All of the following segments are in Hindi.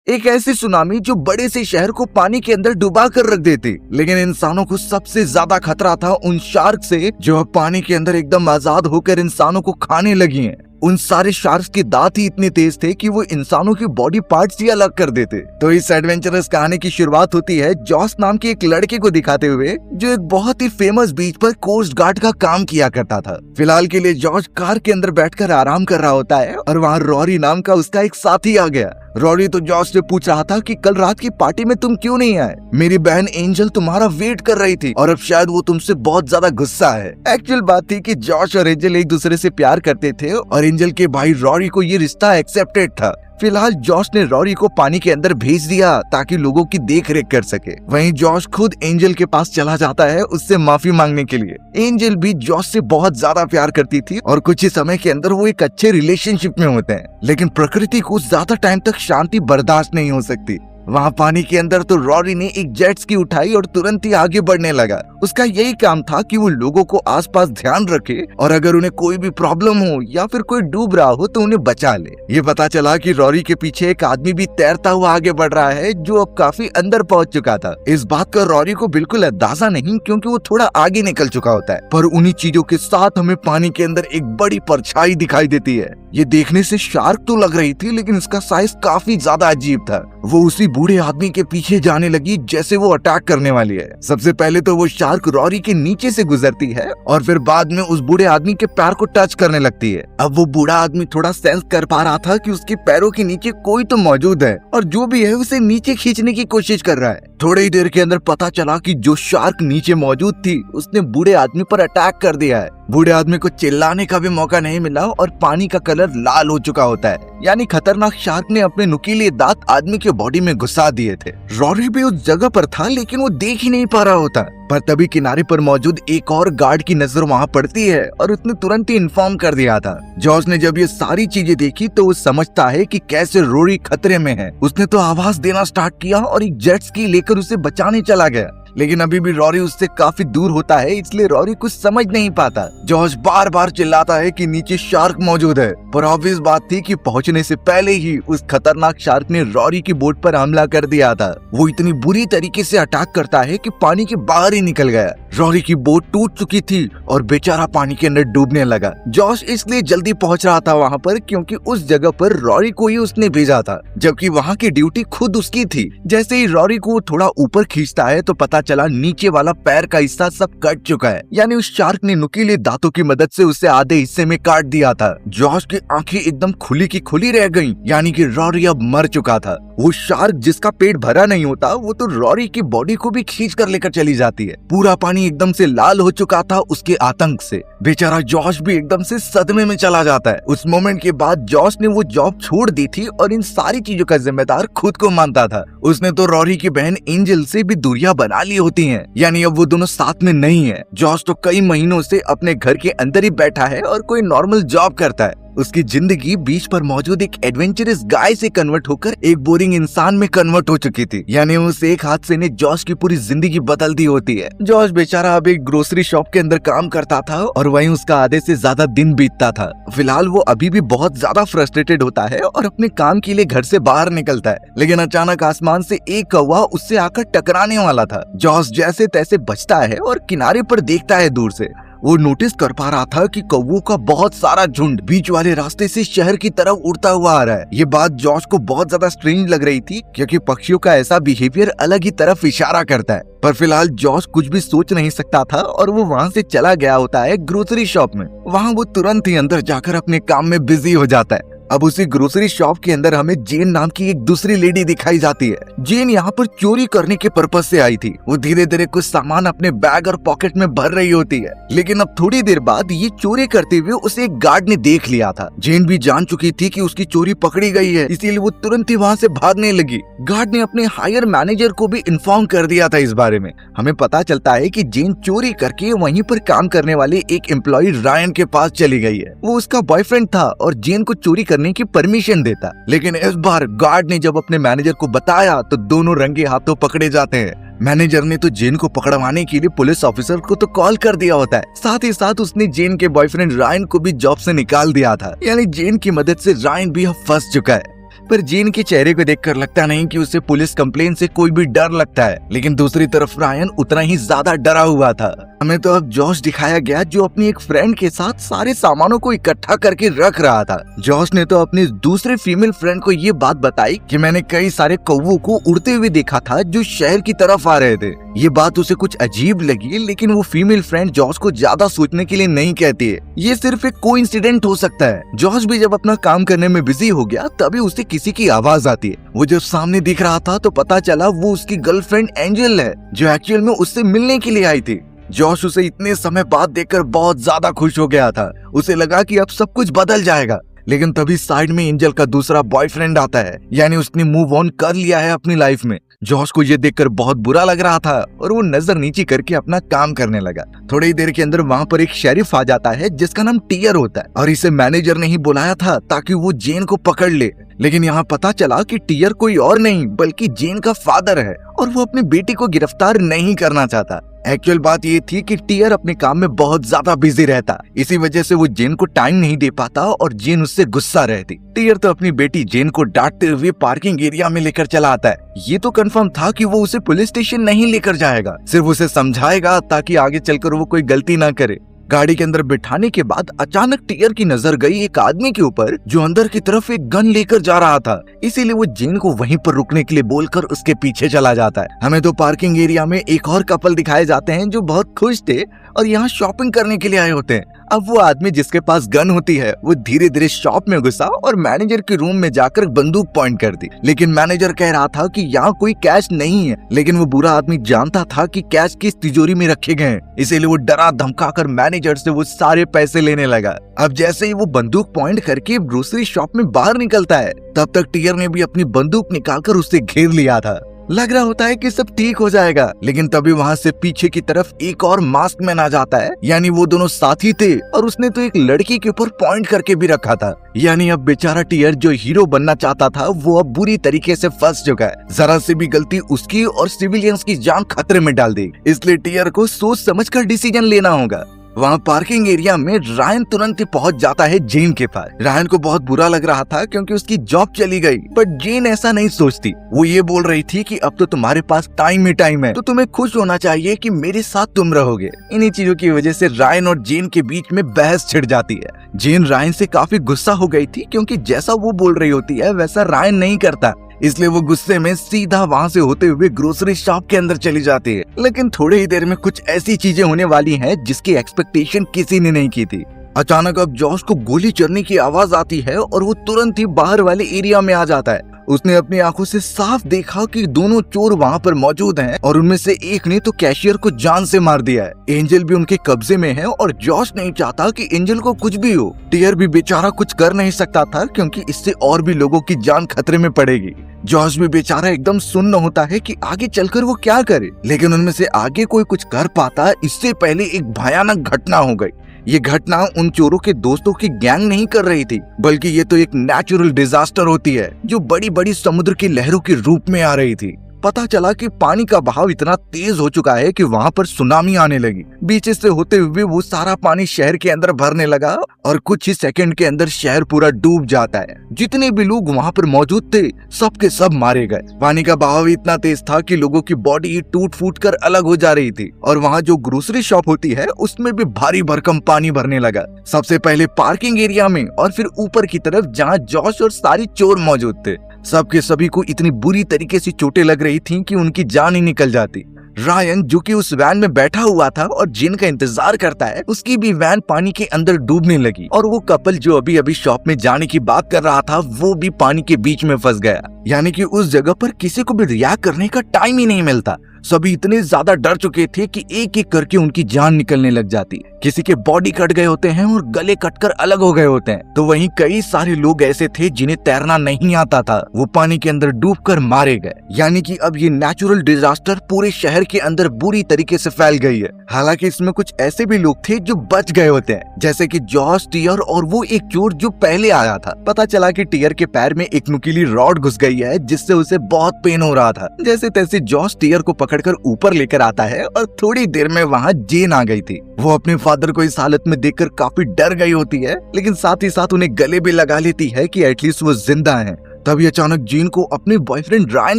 एक ऐसी सुनामी जो बड़े से शहर को पानी के अंदर डुबा कर रख देती। लेकिन इंसानों को सबसे ज्यादा खतरा था उन शार्क से जो अब पानी के अंदर एकदम आजाद होकर इंसानों को खाने लगी हैं। उन सारे शार्क्स के दांत ही इतने तेज थे कि वो इंसानों के बॉडी पार्ट्स ही अलग कर देते। तो इस एडवेंचरस कहानी की शुरुआत होती है जॉस नाम के एक लड़के को दिखाते हुए जो एक बहुत ही फेमस बीच पर कोस्ट गार्ड का काम किया करता था। फिलहाल के लिए जॉर्ज कार के अंदर बैठकर आराम कर रहा होता है और वहाँ रॉरी नाम का उसका एक साथी आ गया। रॉरी तो जॉर्ज से पूछ रहा था कि कल रात की पार्टी में तुम क्यों नहीं आए? मेरी बहन एंजल तुम्हारा वेट कर रही थी और अब शायद वो तुमसे बहुत ज्यादा गुस्सा है। एक्चुअल बात थी कि जॉर्ज और एंजल एक दूसरे से प्यार करते थे और एंजल के भाई रॉरी को ये रिश्ता एक्सेप्टेड था। फिलहाल जॉश ने रॉरी को पानी के अंदर भेज दिया ताकि लोगों की देख रेख कर सके। वहीं जॉश खुद एंजल के पास चला जाता है उससे माफी मांगने के लिए। एंजल भी जॉश से बहुत ज्यादा प्यार करती थी और कुछ ही समय के अंदर वो एक अच्छे रिलेशनशिप में होते हैं। लेकिन प्रकृति को ज्यादा टाइम तक शांति बर्दाश्त नहीं हो सकती। वहाँ पानी के अंदर तो रॉरी ने एक जेट स्की उठाई और तुरंत ही आगे बढ़ने लगा। उसका यही काम था कि वो लोगों को आसपास ध्यान रखे और अगर उन्हें कोई भी प्रॉब्लम हो या फिर कोई डूब रहा हो तो उन्हें बचा ले। ये पता चला कि रॉरी के पीछे एक आदमी भी तैरता हुआ आगे बढ़ रहा है जो अब काफी अंदर पहुंच चुका था। इस बात का रॉरी को बिल्कुल अंदाजा नहीं क्योंकि वो थोड़ा आगे निकल चुका होता है। पर उन्हीं चीजों के साथ हमें पानी के अंदर एक बड़ी परछाई दिखाई देती है। ये देखने से शार्क तो लग रही थी लेकिन इसका साइज काफी ज्यादा अजीब था। वो उसी बूढ़े आदमी के पीछे जाने लगी जैसे वो अटैक करने वाली है। सबसे पहले तो वो शार्क रॉरी के नीचे से गुजरती है और फिर बाद में उस बूढ़े आदमी के पैर को टच करने लगती है। अब वो बूढ़ा आदमी थोड़ा सेंस कर पा रहा था कि उसके पैरों के नीचे कोई तो मौजूद है और जो भी है उसे नीचे खींचने की कोशिश कर रहा है। थोड़ी ही देर के अंदर पता चला कि जो शार्क नीचे मौजूद थी उसने बूढ़े आदमी पर अटैक कर दिया है। बूढ़े आदमी को चिल्लाने का भी मौका नहीं मिला और पानी का कलर लाल हो चुका होता है। यानी खतरनाक शार्क ने अपने नुकीले दांत आदमी के बॉडी में घुसा दिए थे। रॉरी भी उस जगह पर था लेकिन वो देख ही नहीं पा रहा होता। पर तभी किनारे पर मौजूद एक और गार्ड की नजर वहाँ पड़ती है और उसने तुरंत ही इन्फॉर्म कर दिया था। जॉर्ज ने जब ये सारी चीजें देखी तो वो समझता है कि कैसे रॉरी खतरे में है। उसने तो आवाज देना स्टार्ट किया और एक जेट स्की लेकर उसे बचाने चला गया। लेकिन अभी भी रॉरी उससे काफी दूर होता है इसलिए रॉरी कुछ समझ नहीं पाता। जॉर्ज बार बार चिल्लाता है कि नीचे शार्क मौजूद है पर ऑब्वियस बात थी कि पहुंचने से पहले ही उस खतरनाक शार्क ने रॉरी की बोट पर हमला कर दिया था। वो इतनी बुरी तरीके से अटैक करता है कि पानी के बाहर ही निकल गया। रॉरी की बोट टूट चुकी थी और बेचारा पानी के अंदर डूबने लगा। जॉश इसलिए जल्दी पहुंच रहा था वहाँ पर क्योंकि उस जगह पर रॉरी को ही उसने भेजा था जबकि वहाँ की ड्यूटी खुद उसकी थी। जैसे ही रॉरी को थोड़ा ऊपर खींचता है तो पता चला नीचे वाला पैर का हिस्सा सब कट चुका है। यानी उस शार्क ने नुकीले दांतों की मदद से उसे आधे हिस्से में काट दिया था। जॉश की आंखें एकदम खुली की खुली रह गईं, यानी कि रॉरी अब मर चुका था। वो शार्क जिसका पेट भरा नहीं होता वो तो रॉरी की बॉडी को भी खींच कर लेकर चली जाती है। पूरा पानी एकदम से लाल हो चुका था उसके आतंक से। बेचारा जॉश भी एकदम से सदमे में चला जाता है। उस मोमेंट के बाद जॉश ने वो जॉब छोड़ दी थी और इन सारी चीजों का जिम्मेदार खुद को मानता था। उसने तो रॉरी की बहन एंजल से भी दूरियां बना ली होती हैं, यानी अब वो दोनों साथ में नहीं है। जॉश तो कई महीनों से अपने घर के अंदर ही बैठा है और कोई नॉर्मल जॉब करता है। उसकी जिंदगी बीच पर मौजूद एक एडवेंचरस गाय से कन्वर्ट होकर एक बोरिंग इंसान में कन्वर्ट हो चुकी थी। यानी उस एक हादसे ने जॉश की पूरी जिंदगी बदल दी होती है। जॉश बेचारा अब एक ग्रोसरी शॉप के अंदर काम करता था और वहीं उसका आधे से ज्यादा दिन बीतता था। फिलहाल वो अभी भी बहुत ज्यादा फ्रस्ट्रेटेड होता है और अपने काम के लिए घर से बाहर निकलता है। लेकिन अचानक आसमान से एक कौवा उससे आकर टकराने वाला था। जॉश जैसे तैसे बचता है और किनारे पर देखता है दूर से। वो नोटिस कर पा रहा था कि कौवों का बहुत सारा झुंड बीच वाले रास्ते से शहर की तरफ उड़ता हुआ आ रहा है। ये बात जॉश को बहुत ज्यादा स्ट्रेंज लग रही थी क्योंकि पक्षियों का ऐसा बिहेवियर अलग ही तरफ इशारा करता है। पर फिलहाल जॉश कुछ भी सोच नहीं सकता था और वो वहाँ से चला गया होता है ग्रोसरी शॉप में। वहाँ वो तुरंत ही अंदर जाकर अपने काम में बिजी हो जाता है। अब उसी ग्रोसरी शॉप के अंदर हमें जेन नाम की एक दूसरी लेडी दिखाई जाती है। जेन यहाँ पर चोरी करने के पर्पज से आई थी। वो धीरे धीरे कुछ सामान अपने बैग और पॉकेट में भर रही होती है। लेकिन अब थोड़ी देर बाद ये चोरी करते हुए उसे एक गार्ड ने देख लिया था। जेन भी जान चुकी थी कि उसकी चोरी पकड़ी गई है, इसीलिए वो तुरंत ही वहाँ से भागने लगी। गार्ड ने अपने हायर मैनेजर को भी इन्फॉर्म कर दिया था इस बारे में। हमें पता चलता है कि जेन चोरी करके वहीं पर काम करने वाले एक एम्प्लॉय रायन के पास चली गई है। वो उसका बॉयफ्रेंड था और जेन को चोरी करने की परमिशन देता। लेकिन इस बार गार्ड ने जब अपने मैनेजर को बताया तो दोनों रंगे हाथों पकड़े जाते हैं। मैनेजर ने तो जेन को पकड़वाने के लिए पुलिस ऑफिसर को तो कॉल कर दिया होता है। साथ ही साथ उसने जेन के बॉयफ्रेंड रायन को भी जॉब से निकाल दिया था। यानी जेन की मदद से रायन भी अब फंस चुका है। पर जेन के चेहरे को देखकर लगता नहीं कि उसे पुलिस कंप्लेन से कोई भी डर लगता है, लेकिन दूसरी तरफ रायन उतना ही ज्यादा डरा हुआ था। हमें तो अब जॉश दिखाया गया जो अपनी एक फ्रेंड के साथ सारे सामानों को इकट्ठा करके रख रहा था। जॉश ने तो अपनी दूसरे फीमेल फ्रेंड को ये बात बताई कि मैंने कई सारे कौवों को उड़ते हुए देखा था जो शहर की तरफ आ रहे थे। ये बात उसे कुछ अजीब लगी, लेकिन वो फीमेल फ्रेंड जॉश को ज्यादा सोचने के लिए नहीं कहती है। ये सिर्फ एक कोइंसिडेंट हो सकता है। जॉश भी जब अपना काम करने में बिजी हो गया तभी उसे किसी की आवाज आती है। वो जब सामने दिख रहा था तो पता चला वो उसकी गर्लफ्रेंड एंजल है जो एक्चुअल में उससे मिलने के लिए आई थी। जॉश उसे इतने समय बाद देखकर बहुत ज्यादा खुश हो गया था। उसे लगा कि अब सब कुछ बदल जाएगा, लेकिन तभी साइड में एंजल का दूसरा बॉयफ्रेंड आता है, यानी उसने मूव ऑन कर लिया है अपनी लाइफ में। जॉश को ये देखकर बहुत बुरा लग रहा था और वो नजर नीची करके अपना काम करने लगा। थोड़ी ही देर के अंदर वहाँ पर एक शेरिफ आ जाता है जिसका नाम टियर होता है और इसे मैनेजर ने ही बुलाया था ताकि वो जेन को पकड़ ले। लेकिन यहाँ पता चला कि टियर कोई और नहीं बल्कि जेन का फादर है और वो अपनी बेटी को गिरफ्तार नहीं करना चाहता। एक्चुअल बात ये थी कि टियर अपने काम में बहुत ज्यादा बिजी रहता, इसी वजह से वो जेन को टाइम नहीं दे पाता और जेन उससे गुस्सा रहती। टियर तो अपनी बेटी जेन को डांटते हुए पार्किंग एरिया में लेकर चला आता है। ये तो कंफर्म था कि वो उसे पुलिस स्टेशन नहीं लेकर जाएगा, सिर्फ उसे समझाएगा ताकि आगे चलकर वो कोई गलती ना करे। गाड़ी के अंदर बिठाने के बाद अचानक टियर की नजर गई एक आदमी के ऊपर जो अंदर की तरफ एक गन लेकर जा रहा था। इसीलिए वो जेन को वहीं पर रुकने के लिए बोलकर उसके पीछे चला जाता है। हमें तो पार्किंग एरिया में एक और कपल दिखाए जाते हैं जो बहुत खुश थे और यहाँ शॉपिंग करने के लिए आए होते हैं। अब वो आदमी जिसके पास गन होती है वो धीरे धीरे शॉप में घुसा और मैनेजर के रूम में जाकर बंदूक पॉइंट कर दी, लेकिन मैनेजर कह रहा था कि यहाँ कोई कैश नहीं है। लेकिन वो बुरा आदमी जानता था कि कैश किस तिजोरी में रखे गए हैं, इसीलिए वो डरा धमकाकर मैनेजर से वो सारे पैसे लेने लगा। अब जैसे ही वो बंदूक पॉइंट करके ग्रोसरी शॉप में बाहर निकलता है तब तक टियर ने भी अपनी बंदूक निकालकर उससे घेर लिया था। लग रहा होता है कि सब ठीक हो जाएगा, लेकिन तभी वहाँ से पीछे की तरफ एक और मास्क मैन आ जाता है, यानी वो दोनों साथी थे और उसने तो एक लड़की के ऊपर पॉइंट करके भी रखा था। यानी अब बेचारा टियर जो हीरो बनना चाहता था वो अब बुरी तरीके से फंस चुका है। जरा से भी गलती उसकी और सिविलियंस की जान खतरे में डाल दी, इसलिए टियर को सोच समझकर डिसीजन लेना होगा। वहाँ पार्किंग एरिया में रायन तुरंत ही पहुंच जाता है जेन के पास। रायन को बहुत बुरा लग रहा था क्योंकि उसकी जॉब चली गई, बट जेन ऐसा नहीं सोचती। वो ये बोल रही थी कि अब तो तुम्हारे पास टाइम ही टाइम है, तो तुम्हें खुश होना चाहिए कि मेरे साथ तुम रहोगे। इन्हीं चीजों की वजह से रायन और जेन के बीच में बहस छिड़ जाती है। जेन रायन से काफी गुस्सा हो गई थी क्योंकि जैसा वो बोल रही होती है वैसा रायन नहीं करता, इसलिए वो गुस्से में सीधा वहाँ से होते हुए ग्रोसरी शॉप के अंदर चली जाती है। लेकिन थोड़ी ही देर में कुछ ऐसी चीजें होने वाली हैं जिसकी एक्सपेक्टेशन किसी ने नहीं की थी। अचानक अब जॉश को गोली चलने की आवाज आती है और वो तुरंत ही बाहर वाले एरिया में आ जाता है। उसने अपनी आंखों से साफ देखा कि दोनों चोर वहाँ पर मौजूद हैं और उनमें से एक ने तो कैशियर को जान से मार दिया है। एंजल भी उनके कब्जे में है और जॉश नहीं चाहता कि एंजल को कुछ भी हो। टियर भी बेचारा कुछ कर नहीं सकता था क्योंकि इससे और भी लोगों की जान खतरे में पड़ेगी। जॉश भी बेचारा एकदम सुन्न होता है कि आगे चलकर वो क्या करे, लेकिन उनमें से आगे कोई कुछ कर पाता इससे पहले एक भयानक घटना हो गई। ये घटना उन चोरों के दोस्तों की गैंग नहीं कर रही थी, बल्कि ये तो एक नेचुरल डिजास्टर होती है जो बड़ी बड़ी समुद्र की लहरों के रूप में आ रही थी। पता चला कि पानी का बहाव इतना तेज हो चुका है कि वहाँ पर सुनामी आने लगी। बीच से होते हुए वो सारा पानी शहर के अंदर भरने लगा और कुछ ही सेकंड के अंदर शहर पूरा डूब जाता है। जितने भी लोग वहाँ पर मौजूद थे सबके सब मारे गए। पानी का बहाव इतना तेज था कि लोगों की बॉडी टूट फूट कर अलग हो जा रही थी और वहाँ जो ग्रोसरी शॉप होती है उसमें भी भारी भरकम पानी भरने लगा। सबसे पहले पार्किंग एरिया में और फिर ऊपर की तरफ जहाँ जॉश और सारी चोर मौजूद थे। सबके सभी को इतनी बुरी तरीके से चोटें लग रही थीं कि उनकी जान ही निकल जाती। रायन जो कि उस वैन में बैठा हुआ था और जेन का इंतजार करता है, उसकी भी वैन पानी के अंदर डूबने लगी और वो कपल जो अभी अभी शॉप में जाने की बात कर रहा था वो भी पानी के बीच में फंस गया। यानी कि उस जगह पर किसी को भी रिएक्ट करने का टाइम ही नहीं मिलता। सभी इतने ज्यादा डर चुके थे कि एक एक करके उनकी जान निकलने लग जाती। किसी के बॉडी कट गए होते हैं और गले कटकर अलग हो गए होते हैं, तो वहीं कई सारे लोग ऐसे थे जिन्हें तैरना नहीं आता था, वो पानी के अंदर डूबकर मारे गए। यानी कि अब ये नेचुरल डिजास्टर पूरे शहर के अंदर बुरी तरीके से फैल गई है। हालांकि इसमें कुछ ऐसे भी लोग थे जो बच गए होते हैं, जैसे कि जॉश, टियर और वो एक चोर जो पहले आया था। पता चला कि टियर के पैर में एक नुकीली रॉड घुस गई है जिससे उसे बहुत पेन हो रहा था। जैसे तैसे जॉश टियर को पकड़कर ऊपर लेकर आता है और थोड़ी देर में वहाँ जेन आ गई थी। वो अपने फादर को इस हालत में देखकर काफी डर गई होती है, लेकिन साथ ही साथ उन्हें गले भी लगा लेती है कि एटलीस्ट वो जिंदा हैं। तभी अचानक जीन को अपने बॉयफ्रेंड रायन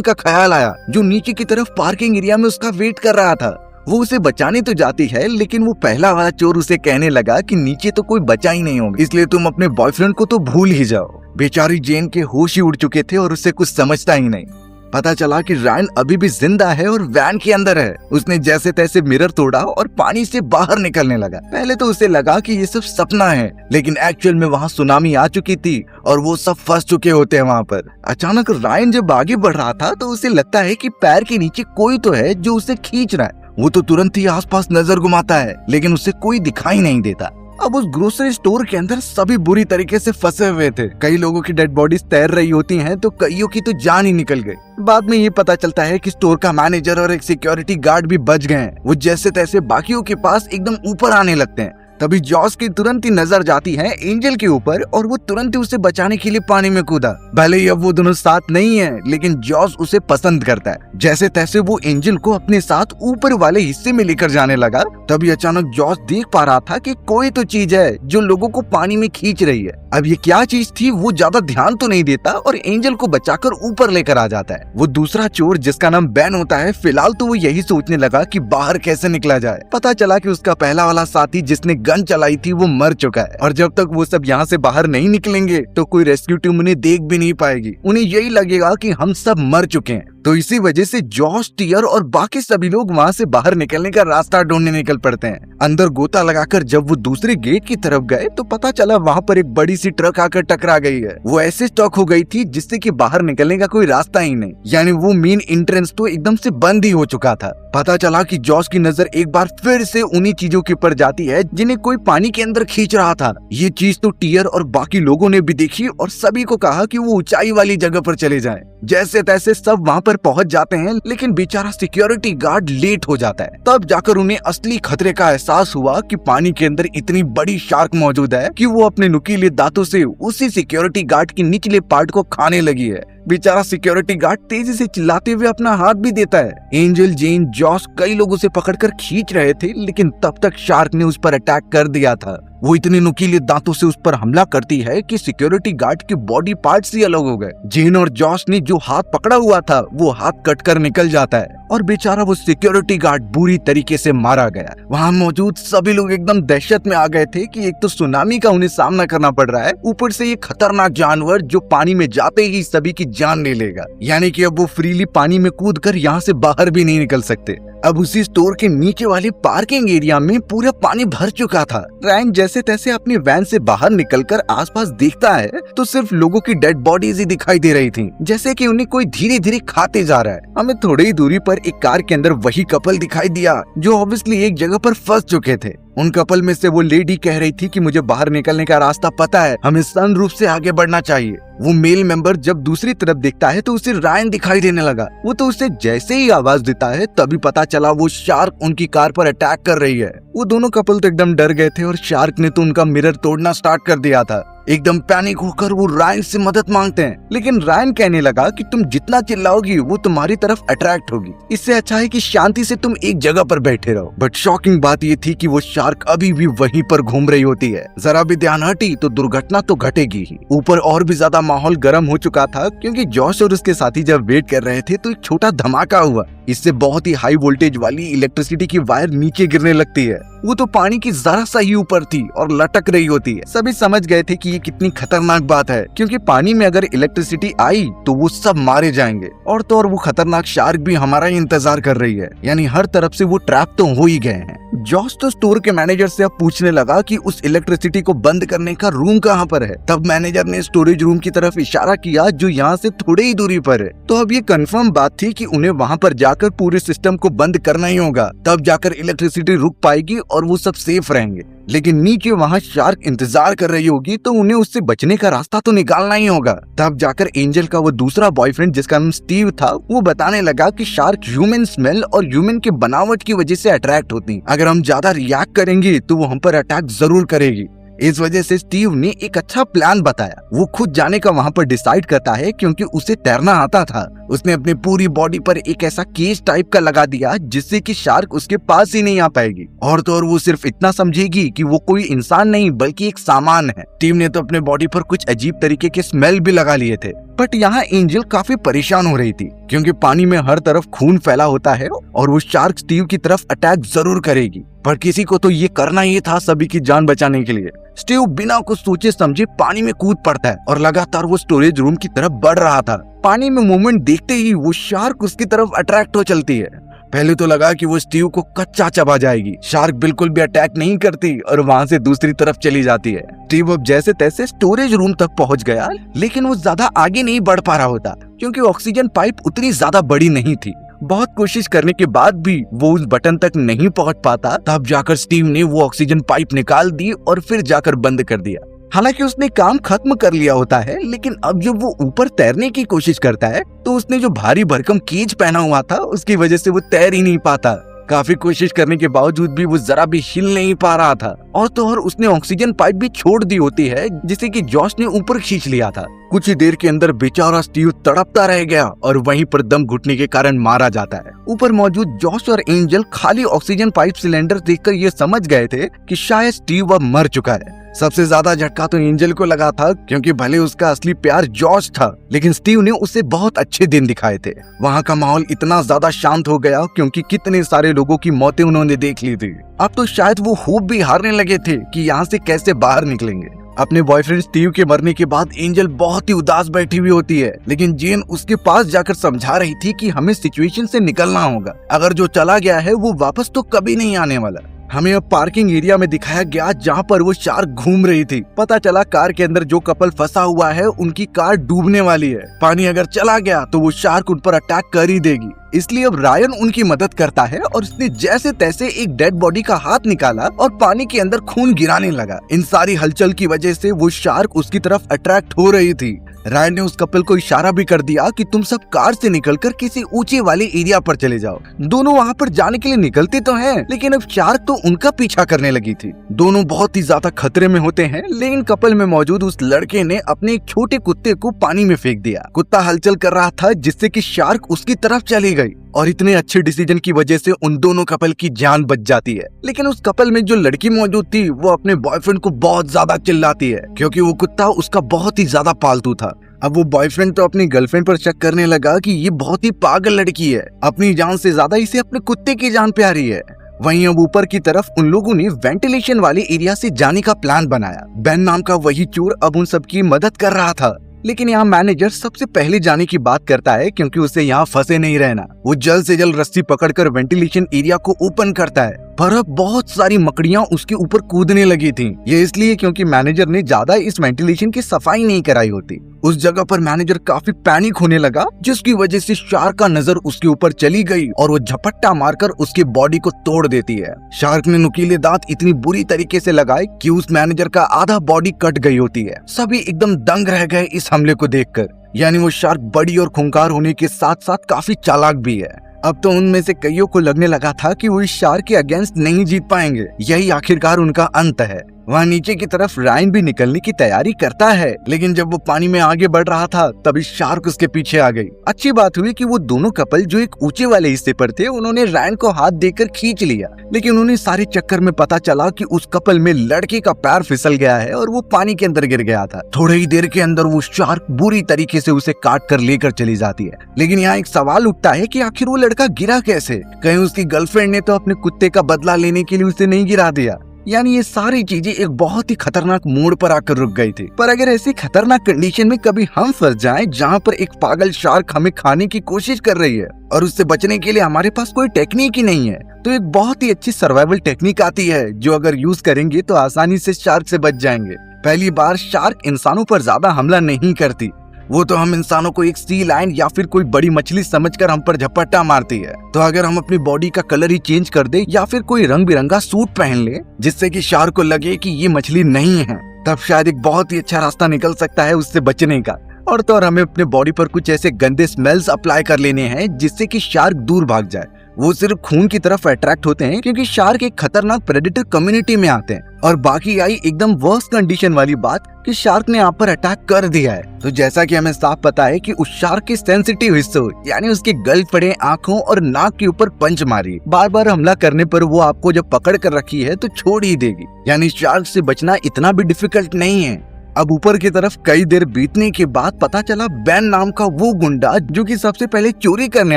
का ख्याल आया, जो नीचे की तरफ पार्किंग एरिया में उसका वेट कर रहा था। वो उसे बचाने तो जाती है, लेकिन वो पहला वाला चोर उसे कहने लगा कि नीचे तो कोई बचा ही नहीं होगा, इसलिए तुम अपने बॉयफ्रेंड को तो भूल ही जाओ। बेचारी जेन के होश ही उड़ चुके थे और उसे कुछ समझता ही नहीं। पता चला कि रायन अभी भी जिंदा है और वैन के अंदर है। उसने जैसे तैसे मिरर तोड़ा और पानी से बाहर निकलने लगा। पहले तो उसे लगा कि ये सब सपना है, लेकिन एक्चुअल में वहाँ सुनामी आ चुकी थी और वो सब फंस चुके होते हैं वहाँ पर। अचानक रायन जब आगे बढ़ रहा था तो उसे लगता है कि पैर के नीचे कोई तो है जो उसे खींच रहा है। वो तो तुरंत ही आसपास नजर घुमाता है, लेकिन उसे कोई दिखाई नहीं देता। अब उस ग्रोसरी स्टोर के अंदर सभी बुरी तरीके से फंसे हुए थे। कई लोगों की डेड बॉडीज तैर रही होती हैं, तो कईयों की तो जान ही निकल गई। बाद में ये पता चलता है कि स्टोर का मैनेजर और एक सिक्योरिटी गार्ड भी बच गए हैं। वो जैसे तैसे बाकियों के पास एकदम ऊपर आने लगते हैं। तभी जॉस की तुरंत ही नजर जाती है एंजल के ऊपर और वो तुरंत ही उसे बचाने के लिए पानी में कूदा। भले ही अब वो दोनों साथ नहीं है, लेकिन जॉस उसे पसंद करता है। जैसे तैसे वो एंजल को अपने साथ ऊपर वाले हिस्से में लेकर जाने लगा। तभी अचानक जॉस देख पा रहा था कि कोई तो चीज है जो लोगों को पानी में खींच रही है। अब ये क्या चीज थी वो ज्यादा ध्यान तो नहीं देता और एंजल को बचाकर ऊपर लेकर आ जाता है। वो दूसरा चोर जिसका नाम बैन होता है, फिलहाल तो वो यही सोचने लगा कि बाहर कैसे निकला जाए। पता चला कि उसका पहला वाला साथी जिसने गन चलाई थी वो मर चुका है और जब तक वो सब यहाँ से बाहर नहीं निकलेंगे तो कोई रेस्क्यू टीम उन्हें देख भी नहीं पाएगी। उन्हें यही लगेगा कि हम सब मर चुके हैं। तो इसी वजह से जॉस, टियर और बाकी सभी लोग वहाँ से बाहर निकलने का रास्ता ढूंढने निकल पड़ते हैं। अंदर गोता लगाकर जब वो दूसरे गेट की तरफ गए तो पता चला वहाँ पर एक बड़ी सी ट्रक आकर टकरा गई है। वो ऐसे स्टॉक हो गई थी जिससे कि बाहर निकलने का कोई रास्ता ही नहीं, यानी वो मेन एंट्रेंस तो एकदम से बंद ही हो चुका था। पता चला कि जॉस की नजर एक बार फिर से उन्हीं चीजों के ऊपर जाती है जिन्हें कोई पानी के अंदर खींच रहा था। ये चीज तो टियर और बाकी लोगों ने भी देखी और सभी को कहा कि वो ऊंचाई वाली जगह पर चले जाएं। जैसे तैसे सब वहाँ पर पहुँच जाते हैं, लेकिन बेचारा सिक्योरिटी गार्ड लेट हो जाता है। तब जाकर उन्हें असली खतरे का एहसास हुआ कि पानी के अंदर इतनी बड़ी शार्क मौजूद है कि वो अपने नुकीले दांतों से उसी सिक्योरिटी गार्ड के निचले पार्ट को खाने लगी है। बेचारा सिक्योरिटी गार्ड तेजी से चिल्लाते हुए अपना हाथ भी देता है। एंजल, जेन, जॉस कई लोगों से पकड़कर खींच रहे थे, लेकिन तब तक शार्क ने उस पर अटैक कर दिया था। वो इतने नुकीले दांतों से उस पर हमला करती है कि सिक्योरिटी गार्ड के बॉडी पार्ट्स ही अलग हो गए। जेन और जॉस ने जो हाथ पकड़ा हुआ था वो हाथ कटकर निकल जाता है और बेचारा वो सिक्योरिटी गार्ड बुरी तरीके से मारा गया। वहाँ मौजूद सभी लोग एकदम दहशत में आ गए थे कि एक तो सुनामी का उन्हें सामना करना पड़ रहा है, ऊपर से ये खतरनाक जानवर जो पानी में जाते ही सभी की जान ले लेगा। यानी कि अब वो फ्रीली पानी में कूदकर यहाँ से बाहर भी नहीं निकल सकते। अब उसी स्टोर के नीचे वाली पार्किंग एरिया में पूरा पानी भर चुका था। रायन जैसे तैसे अपनी वैन से बाहर निकलकर आसपास देखता है तो सिर्फ लोगों की डेड बॉडीज ही दिखाई दे रही थी, जैसे कि उन्हें कोई धीरे धीरे खाते जा रहा है। हमें थोड़ी ही दूरी पर एक कार के अंदर वही कपल दिखाई दिया जो ऑब्वियसली एक जगह पर फंस चुके थे। उन कपल में से वो लेडी कह रही थी कि मुझे बाहर निकलने का रास्ता पता है, हमें सनरूफ से आगे बढ़ना चाहिए। वो मेल मेंबर जब दूसरी तरफ देखता है तो उसे रायन दिखाई देने लगा। वो तो उसे जैसे ही आवाज देता है तभी पता चला वो शार्क उनकी कार पर अटैक कर रही है। वो दोनों कपल तो एकदम डर गए थे और शार्क ने तो उनका मिरर तोड़ना स्टार्ट कर दिया था। एकदम पैनिक होकर वो रायन से मदद मांगते हैं, लेकिन रायन कहने लगा कि तुम जितना चिल्लाओगी वो तुम्हारी तरफ अट्रैक्ट होगी, इससे अच्छा है कि शांति से तुम एक जगह पर बैठे रहो। बट शॉकिंग बात ये थी कि वो शार्क अभी भी वहीं पर घूम रही होती है। जरा भी ध्यान हटी तो दुर्घटना तो घटेगी ही। ऊपर और भी ज्यादा माहौल गर्म हो चुका था क्योंकि जॉश और उसके साथी जब वेट कर रहे थे तो एक छोटा धमाका हुआ। इससे बहुत ही हाई वोल्टेज वाली इलेक्ट्रिसिटी की वायर नीचे गिरने लगती है। वो तो पानी की जरा सा ही ऊपर थी और लटक रही होती है। सभी समझ गए थे कि ये कितनी खतरनाक बात है, क्योंकि पानी में अगर इलेक्ट्रिसिटी आई तो वो सब मारे जाएंगे। और तो और वो खतरनाक शार्क भी हमारा ही इंतजार कर रही है, यानी हर तरफ से वो ट्रैप तो हो ही गए हैं। जॉस तो स्टोर के मैनेजर से अब पूछने लगा कि उस इलेक्ट्रिसिटी को बंद करने का रूम कहाँ पर है। तब मैनेजर ने स्टोरेज रूम की तरफ इशारा किया जो यहाँ से थोड़ी ही दूरी पर है। तो अब ये कंफर्म बात थी कि उन्हें वहाँ पर जाकर पूरे सिस्टम को बंद करना ही होगा, तब जाकर इलेक्ट्रिसिटी रुक पाएगी और वो सब सेफ रहेंगे। लेकिन नीचे वहाँ शार्क इंतजार कर रही होगी तो उन्हें उससे बचने का रास्ता तो निकालना ही होगा। तब जाकर एंजल का वो दूसरा बॉयफ्रेंड जिसका नाम स्टीव था वो बताने लगा कि शार्क ह्यूमन स्मेल और ह्यूमन के बनावट की वजह से अट्रैक्ट होती। अगर हम ज्यादा रिएक्ट करेंगे तो वो हम पर अटैक जरूर करेगी, इस वजह से स्टीव ने एक अच्छा प्लान बताया। वो खुद जाने का वहाँ पर डिसाइड करता है क्योंकि उसे तैरना आता था। उसने अपनी पूरी बॉडी पर एक ऐसा केज टाइप का लगा दिया जिससे कि शार्क उसके पास ही नहीं आ पाएगी, और तो और वो सिर्फ इतना समझेगी कि वो कोई इंसान नहीं बल्कि एक सामान है। टीम ने तो अपने बॉडी पर कुछ अजीब तरीके के स्मेल भी लगा लिए थे। बट यहाँ एंजल काफी परेशान हो रही थी क्योंकि पानी में हर तरफ खून फैला होता है और वो शार्क स्टीव की तरफ अटैक जरूर करेगी, पर किसी को तो ये करना ही था सभी की जान बचाने के लिए। स्टीव बिना कुछ सोचे समझे पानी में कूद पड़ता है और लगातार वो स्टोरेज रूम की तरफ बढ़ रहा था। पानी में मूवमेंट देखते ही वो शार्क उसकी तरफ अट्रैक्ट हो चलती है। पहले तो लगा कि वो स्टीव को कच्चा चबा जाएगी। शार्क बिल्कुल भी अटैक नहीं करती और वहाँ से दूसरी तरफ चली जाती है। स्टीव अब जैसे तैसे स्टोरेज रूम तक पहुँच गया, लेकिन वो ज्यादा आगे नहीं बढ़ पा रहा होता क्योंकि ऑक्सीजन पाइप उतनी ज्यादा बड़ी नहीं थी। बहुत कोशिश करने के बाद भी वो उस बटन तक नहीं पहुंच पाता। तब जाकर स्टीव ने वो ऑक्सीजन पाइप निकाल दी और फिर जाकर बंद कर दिया। हालांकि उसने काम खत्म कर लिया होता है, लेकिन अब जब वो ऊपर तैरने की कोशिश करता है तो उसने जो भारी भरकम केज पहना हुआ था उसकी वजह से वो तैर ही नहीं पाता। काफी कोशिश करने के बावजूद भी वो जरा भी हिल नहीं पा रहा था, और तो और उसने ऑक्सीजन पाइप भी छोड़ दी होती है जिसे कि जॉश ने ऊपर खींच लिया था। कुछ ही देर के अंदर बेचारा स्टीव तड़पता रह गया और वहीं पर दम घुटने के कारण मारा जाता है। ऊपर मौजूद जॉश और एंजल खाली ऑक्सीजन पाइप सिलेंडर देखकर ये समझ गए थे कि शायद स्टीव अब मर चुका है। सबसे ज्यादा झटका तो एंजल को लगा था क्योंकि भले उसका असली प्यार जॉश था, लेकिन स्टीव ने उसे बहुत अच्छे दिन दिखाए थे। वहाँ का माहौल इतना ज्यादा शांत हो गया क्योंकि कितने सारे लोगों की मौतें उन्होंने देख ली थी। अब तो शायद वो होप भी हारने लगे थे कि यहाँ से कैसे बाहर निकलेंगे। अपने बॉयफ्रेंड स्टीव के मरने के बाद एंजल बहुत ही उदास बैठी हुई होती है, लेकिन जेन उसके पास जाकर समझा रही थी कि हमें सिचुएशन से निकलना होगा। अगर जो चला गया है वो वापस तो कभी नहीं आने वाला। हमें अब पार्किंग एरिया में दिखाया गया जहाँ पर वो शार्क घूम रही थी। पता चला कार के अंदर जो कपल फंसा हुआ है उनकी कार डूबने वाली है। पानी अगर चला गया तो वो शार्क उन पर अटैक कर ही देगी। इसलिए अब रायन उनकी मदद करता है और उसने जैसे तैसे एक डेड बॉडी का हाथ निकाला और पानी के अंदर खून गिराने लगा। इन सारी हलचल की वजह से वो शार्क उसकी तरफ अट्रैक्ट हो रही थी। रायन ने उस कपल को इशारा भी कर दिया कि तुम सब कार से निकलकर किसी ऊंचे वाले एरिया पर चले जाओ। दोनों वहाँ पर जाने के लिए निकलते तो हैं, लेकिन अब शार्क तो उनका पीछा करने लगी थी। दोनों बहुत ही ज्यादा खतरे में होते हैं, लेकिन कपल में मौजूद उस लड़के ने अपने एक छोटे कुत्ते को पानी में फेंक दिया। कुत्ता हलचल कर रहा था जिससे कि शार्क उसकी तरफ चली गई और इतने अच्छे डिसीजन की वजह से उन दोनों कपल की जान बच जाती है। लेकिन उस कपल में जो लड़की मौजूद थी वो अपने बॉयफ्रेंड को बहुत ज्यादा चिल्लाती है क्योंकि वो कुत्ता उसका बहुत ही ज्यादा पालतू था। अब वो बॉयफ्रेंड तो अपनी गर्लफ्रेंड पर शक करने लगा कि ये बहुत ही पागल लड़की है, अपनी जान से ज्यादा इसे अपने कुत्ते की जान प्यारी है। वहीं अब ऊपर की तरफ उन लोगों ने वेंटिलेशन वाले एरिया से जाने का प्लान बनाया। बेन नाम का वही चोर अब उन सबकी मदद कर रहा था, लेकिन यहाँ मैनेजर सबसे पहले जाने की बात करता है क्योंकि उसे यहाँ फंसे नहीं रहना। वो जल्द से जल्द रस्सी पकड़कर वेंटिलेशन एरिया को ओपन करता है, पर अब बहुत सारी मकड़ियाँ उसके ऊपर कूदने लगी थीं। ये इसलिए क्योंकि मैनेजर ने ज्यादा इस वेंटिलेशन की सफाई नहीं कराई होती। उस जगह पर मैनेजर काफी पैनिक होने लगा, जिसकी वजह से शार्क का नजर उसके ऊपर चली गई और वो झपट्टा मारकर उसकी बॉडी को तोड़ देती है। शार्क ने नुकीले दांत इतनी बुरी तरीके से लगाए कि उस मैनेजर का आधा बॉडी कट गई होती है। सभी एकदम दंग रह गए इस हमले को देखकर। यानी वो शार्क बड़ी और खूंखार होने के साथ साथ काफी चालाक भी है। अब तो उनमें से कईयों को लगने लगा था कि वो इस शार्क के अगेंस्ट नहीं जीत पाएंगे, यही आखिरकार उनका अंत है। वहाँ नीचे की तरफ रायन भी निकलने की तैयारी करता है, लेकिन जब वो पानी में आगे बढ़ रहा था तभी शार्क उसके पीछे आ गई। अच्छी बात हुई कि वो दोनों कपल जो एक ऊंचे वाले हिस्से पर थे उन्होंने रायन को हाथ देकर खींच लिया, लेकिन उन्हें सारे चक्कर में पता चला कि उस कपल में लड़के का पैर फिसल गया है और वो पानी के अंदर गिर गया था। थोड़ी ही देर के अंदर वो शार्क बुरी तरीके से उसे काट कर लेकर चली जाती है। लेकिन यहाँ एक सवाल उठता है कि आखिर वो लड़का गिरा कैसे? कहीं उसकी गर्लफ्रेंड ने तो अपने कुत्ते का बदला लेने के लिए उसे नहीं गिरा दिया? यानी ये सारी चीजें एक बहुत ही खतरनाक मोड़ पर आकर रुक गई थी। पर अगर ऐसी खतरनाक कंडीशन में कभी हम फंस जाएं जहां पर एक पागल शार्क हमें खाने की कोशिश कर रही है और उससे बचने के लिए हमारे पास कोई टेक्निक ही नहीं है, तो एक बहुत ही अच्छी सर्वाइवल टेक्निक आती है जो अगर यूज करेंगे तो आसानी से शार्क से बच जाएंगे। पहली बार शार्क इंसानों पर ज्यादा हमला नहीं करती, वो तो हम इंसानों को एक सी लायन या फिर कोई बड़ी मछली समझकर हम पर झपट्टा मारती है। तो अगर हम अपनी बॉडी का कलर ही चेंज कर दे या फिर कोई रंग बिरंगा सूट पहन ले जिससे कि शार्क को लगे कि ये मछली नहीं है, तब शायद एक बहुत ही अच्छा रास्ता निकल सकता है उससे बचने का। और तो और हमें अपने बॉडी पर कुछ ऐसे गंदे स्मेल्स अप्लाई कर लेने हैं जिससे कि शार्क दूर भाग जाए। वो सिर्फ खून की तरफ अट्रैक्ट होते हैं क्योंकि शार्क एक खतरनाक प्रेडेटर कम्युनिटी में आते हैं। और बाकी आई एकदम वर्स्ट कंडीशन वाली बात कि शार्क ने आप पर अटैक कर दिया है। तो जैसा कि हमें साफ पता है कि उस शार्क के सेंसिटिव हिस्सों यानी उसके गल पड़े आंखों और नाक के ऊपर पंच मारी, बार बार हमला करने पर वो आपको जब पकड़ कर रखी है तो छोड़ ही देगी। यानी शार्क से बचना इतना भी डिफिकल्ट नहीं है। अब ऊपर की तरफ कई देर बीतने के बाद पता चला बेन नाम का वो गुंडा जो कि सबसे पहले चोरी करने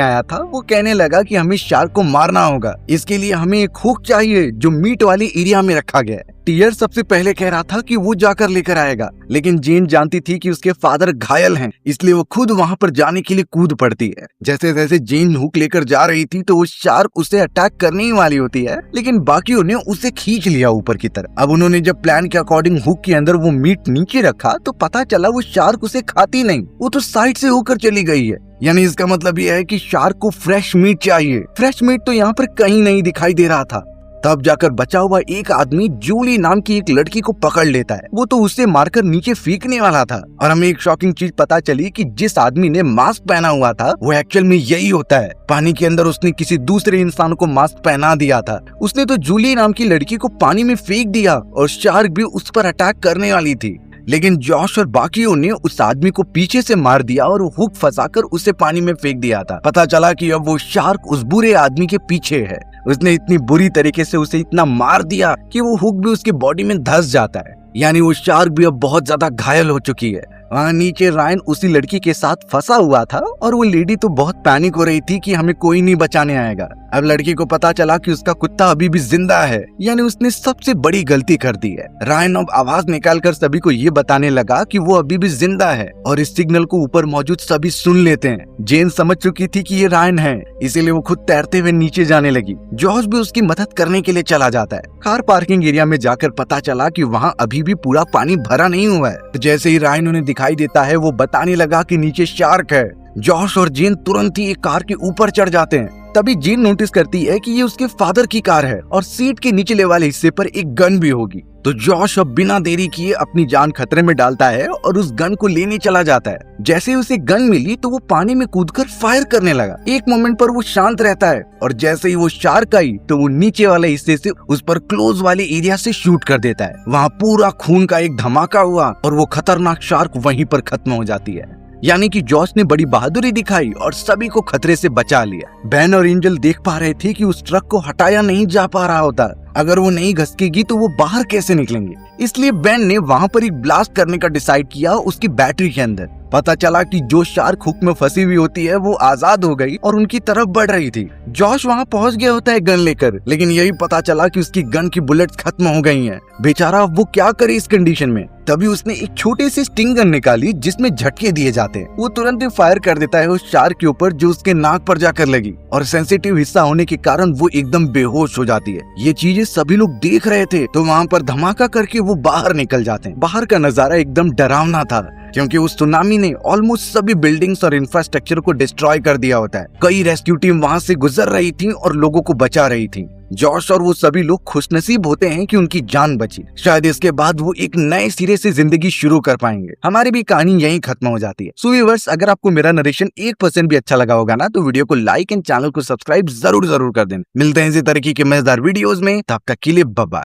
आया था, वो कहने लगा कि हमें शार्क को मारना होगा, इसके लिए हमें एक हुक चाहिए जो मीट वाली एरिया में रखा गया है। टियर सबसे पहले कह रहा था कि वो जाकर लेकर आएगा, लेकिन जेन जानती थी कि उसके फादर घायल हैं, इसलिए वो खुद वहां पर जाने के लिए कूद पड़ती है। जैसे जैसे जेन हुक लेकर जा रही थी तो वो शार्क उसे अटैक करने ही वाली होती है, लेकिन बाकियों ने उसे खींच लिया ऊपर की तरफ। अब उन्होंने जब प्लान के अकॉर्डिंग हुक के अंदर वो मीट नीचे रखा तो पता चला वो शार्क उसे खाती नहीं, वो तो साइड से होकर चली गई है। यानी इसका मतलब यह है कि शार्क को फ्रेश मीट चाहिए। फ्रेश मीट तो यहाँ पर कहीं नहीं दिखाई दे रहा था। तब जाकर बचा हुआ एक आदमी जूली नाम की एक लड़की को पकड़ लेता है। वो तो उसे मारकर नीचे फेंकने वाला था। और हमें एक शॉकिंग चीज पता चली कि जिस आदमी ने मास्क पहना हुआ था वो एक्चुअल में यही होता है। पानी के अंदर उसने किसी दूसरे इंसान को मास्क पहना दिया था। उसने तो जूली नाम की लड़की को पानी में फेंक दिया और शार्क भी उस पर अटैक करने वाली थी, लेकिन जॉश और बाकियों ने उस आदमी को पीछे से मार दिया और हुक फंसाकर उसे पानी में फेंक दिया था। पता चला कि अब वो शार्क उस बुरे आदमी के पीछे है। उसने इतनी बुरी तरीके से उसे इतना मार दिया कि वो हुक भी उसकी बॉडी में धंस जाता है। यानी वो शार्क भी अब बहुत ज्यादा घायल हो चुकी है। वहाँ नीचे रायन उसी लड़की के साथ फंसा हुआ था और वो लेडी तो बहुत पैनिक हो रही थी कि हमें कोई नहीं बचाने आएगा। अब लड़की को पता चला कि उसका कुत्ता अभी भी जिंदा है, यानी उसने सबसे बड़ी गलती कर दी है। रायन अब आवाज निकालकर सभी को ये बताने लगा कि वो अभी भी जिंदा है और इस सिग्नल को ऊपर मौजूद सभी सुन लेते हैं। जेन समझ चुकी थी कि ये रायन है, इसीलिए वो खुद तैरते हुए नीचे जाने लगी। जॉर्ज भी उसकी मदद करने के लिए चला जाता है। कार पार्किंग एरिया में जाकर पता चला कि वहाँ अभी भी पूरा पानी भरा नहीं हुआ है। तो जैसे ही रायन उन्हें दिखाई देता है वो बताने लगा कि नीचे शार्क है। जॉश और जेन तुरंत ही एक कार के ऊपर चढ़ जाते हैं। तभी जेन नोटिस करती है कि ये उसके फादर की कार है और सीट के निचले वाले हिस्से पर एक गन भी होगी। तो जॉश अब बिना देरी किए अपनी जान खतरे में डालता है और उस गन को लेने चला जाता है। जैसे ही उसे गन मिली तो वो पानी में कूदकर फायर करने लगा। एक मोमेंट पर वो शांत रहता है और जैसे ही वो शार्क आई तो वो नीचे वाले हिस्से से उस पर क्लोज वाले एरिया से शूट कर देता है। वहाँ पूरा खून का एक धमाका हुआ और वो खतरनाक शार्क वहीं पर खत्म हो जाती है। यानी कि जॉश ने बड़ी बहादुरी दिखाई और सभी को खतरे से बचा लिया। बेन और एंजल देख पा रहे थे कि उस ट्रक को हटाया नहीं जा पा रहा होता। अगर वो नहीं घसकेगी तो वो बाहर कैसे निकलेंगे, इसलिए बेन ने वहाँ पर एक ब्लास्ट करने का डिसाइड किया उसकी बैटरी के अंदर। पता चला कि जो शार्क हुक में फंसी हुई होती है वो आजाद हो गई और उनकी तरफ बढ़ रही थी। जॉश वहाँ पहुँच गया होता है गन लेकर, लेकिन यही पता चला कि उसकी गन की बुलेट्स खत्म हो गई हैं। बेचारा वो क्या करे इस कंडीशन में। तभी उसने एक छोटी सी स्टिंग गन निकाली जिसमें झटके दिए जाते हैं। वो तुरंत ही फायर कर देता है उस शार्क के ऊपर जो उसके नाक पर जाकर लगी और सेंसिटिव हिस्सा होने के कारण वो एकदम बेहोश हो जाती है। ये चीजें सभी लोग देख रहे थे तो वहाँ पर धमाका करके वो बाहर निकल जाते हैं। बाहर का नजारा एकदम डरावना था क्योंकि उस सुनामी ने ऑलमोस्ट सभी बिल्डिंग्स और इंफ्रास्ट्रक्चर को डिस्ट्रॉय कर दिया होता है। कई रेस्क्यू टीम वहाँ से गुजर रही थी और लोगों को बचा रही थी। जॉश और वो सभी लोग खुशनसीब होते हैं कि उनकी जान बची। शायद इसके बाद वो एक नए सिरे से जिंदगी शुरू कर पाएंगे। हमारी भी कहानी यहीं खत्म हो जाती है। सो व्यूअर्स, अगर आपको मेरा नरेशन 1% भी अच्छा लगा होगा ना तो वीडियो को लाइक एंड चैनल को सब्सक्राइब जरूर कर देना। मिलते हैं इसी तरीके के मजेदार वीडियोस में, तब तक के लिए बाय बाय।